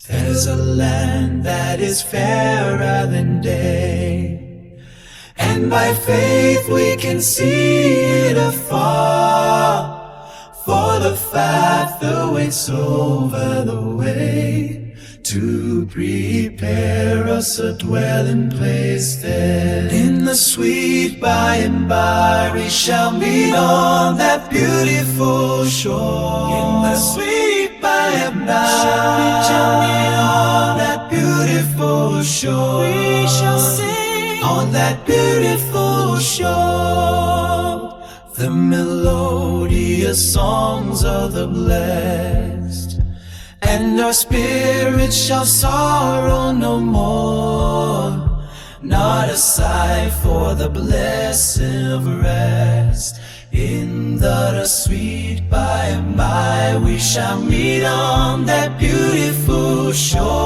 There's a land that is fairer than day, and by faith we can see it afar. For the Father waits over the way to prepare us a dwelling place there. In the sweet by and by we shall meet on that beautiful shore. In the sweet by and by we shall meet on that beautiful shore. We shall sing on that beautiful shore the melodious songs of the blessed, and our spirits shall sorrow no more. Not a sigh for the blessing of rest. In the sweet by and by we shall meet on that beautiful shore.